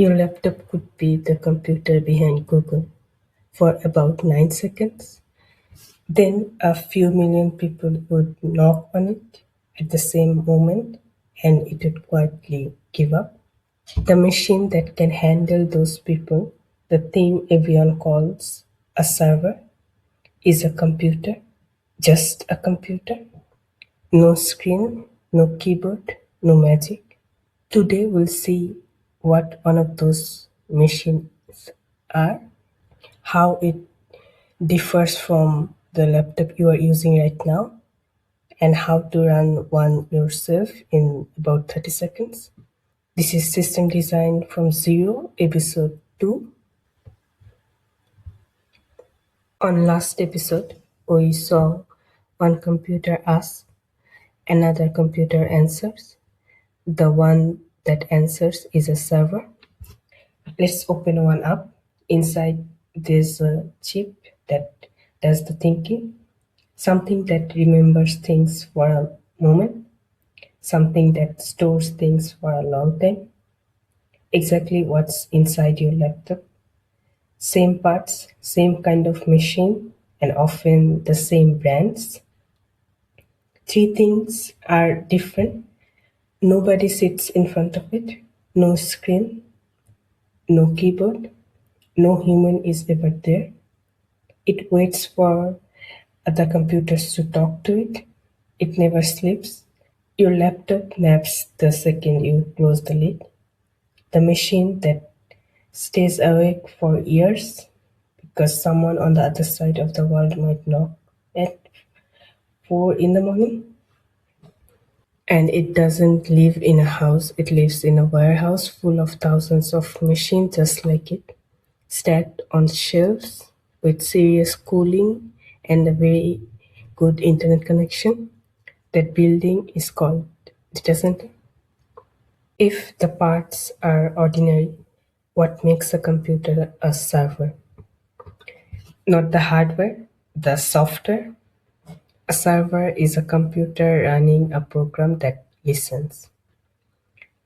Your laptop could be the computer behind Google for about 9 seconds. Then a few million people would knock on it at the same moment and it would quietly give up. The machine that can handle those people, the thing everyone calls a server, is a computer, just a computer. No screen, no keyboard, no magic. Today we'll see what one of those machines are, how it differs from the laptop you are using right now, and how to run one yourself in about 30 seconds. This is System Design from Zero, episode 2. On last episode, we saw one computer asks, another computer answers. The one that answers is a server. Let's open one up. Inside there's a chip that does the thinking, something that remembers things for a moment, something that stores things for a long time. Exactly what's inside your laptop. Same parts, same kind of machine, and often the same brands. Three things are different. Nobody sits in front of it. No screen, no keyboard, no human is ever there. It waits for other computers to talk to it. It never sleeps. Your laptop naps the second you close the lid. The machine that stays awake for years because someone on the other side of the world might knock at 4 in the morning. And it doesn't live in a house, it lives in a warehouse full of thousands of machines just like it, stacked on shelves with serious cooling and a very good internet connection. That building is called data center. If the parts are ordinary, what makes a computer a server? Not the hardware, the software. A server is a computer running a program that listens.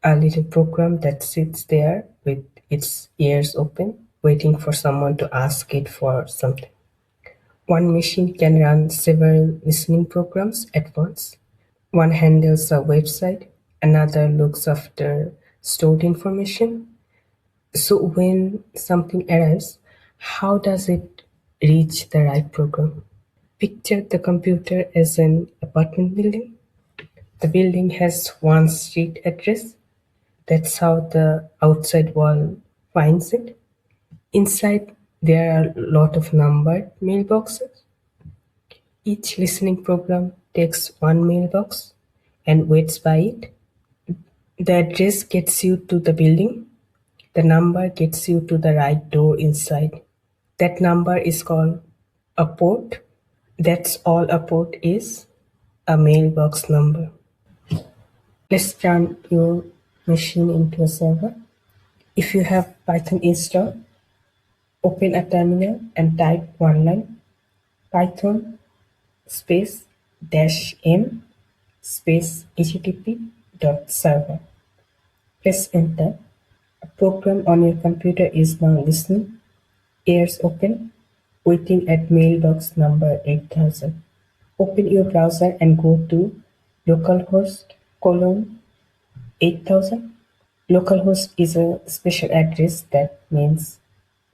A little program that sits there with its ears open, waiting for someone to ask it for something. One machine can run several listening programs at once. One handles a website, another looks after stored information. So when something arrives, how does it reach the right program? Picture the computer as an apartment building. The building has one street address. That's how the outside world finds it. Inside, there are a lot of numbered mailboxes. Each listening program takes one mailbox and waits by it. The address gets you to the building. The number gets you to the right door inside. That number is called a port. That's all a port is, a mailbox number. Let's turn your machine into a server. If you have Python installed, open a terminal and type one line python space -m space http.server. Press enter. A program on your computer is now listening, ears open, waiting at mailbox number 8000. Open your browser and go to localhost colon 8000. Localhost is a special address that means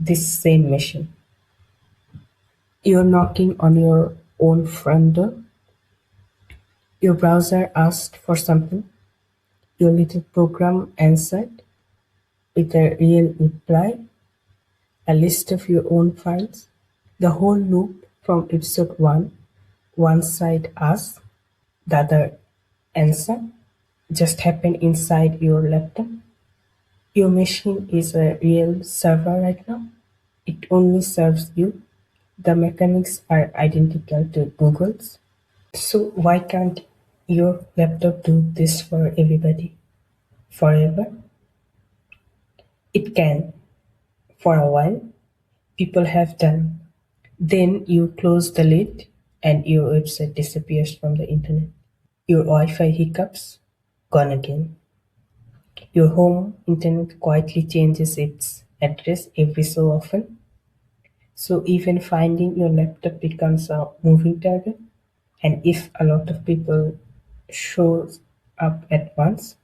this same machine. You're knocking on your own front door. Your browser asked for something. Your little program answered with a real reply, a list of your own files. The whole loop from episode 1, one side asks, the other answer, just happened inside your laptop. Your machine is a real server right now. It only serves you. The mechanics are identical to Google's. So why can't your laptop do this for everybody? Forever? It can. For a while, people have done. Then you close the lid and your website disappears from the internet. Your Wi-Fi hiccups, gone again. Your home internet quietly changes its address every so often. So even finding your laptop becomes a moving target. And if a lot of people shows up at once,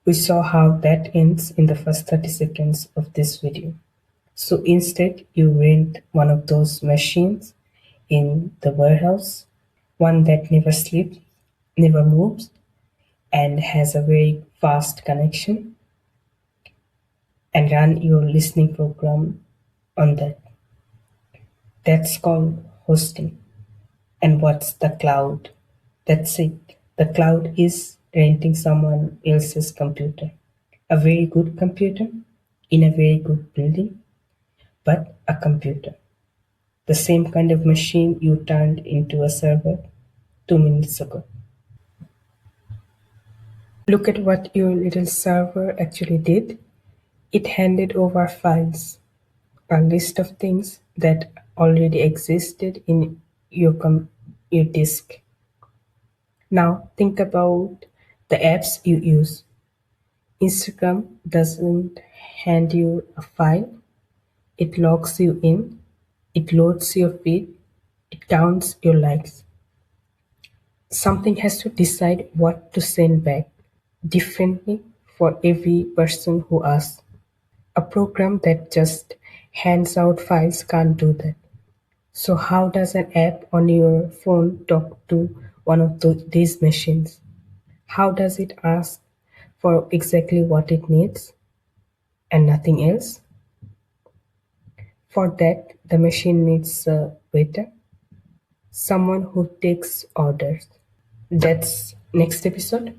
we saw how that ends in the first 30 seconds of this video. So instead, you rent one of those machines in the warehouse, one that never sleeps, never moves, and has a very fast connection, and run your listening program on that. That's called hosting. And what's the cloud? That's it. The cloud is renting someone else's computer. A very good computer in a very good building, but a computer. The same kind of machine you turned into a server 2 minutes ago. Look at what your little server actually did. It handed over files, a list of things that already existed in your disk. Now think about the apps you use. Instagram doesn't hand you a file, it logs you in, it loads your feed, it counts your likes. Something has to decide what to send back differently for every person who asks. A program that just hands out files can't do that. So how does an app on your phone talk to one of these machines? How does it ask for exactly what it needs and nothing else? For that, the machine needs a waiter, someone who takes orders. That's next episode,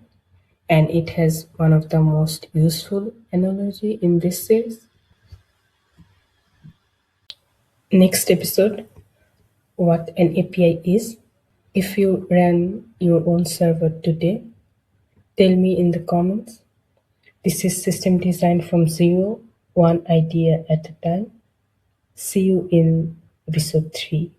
and it has one of the most useful analogy in this series. Next episode, what an API is. If you ran your own server today, tell me in the comments. This is system design from zero, one idea at a time. See you in episode 3.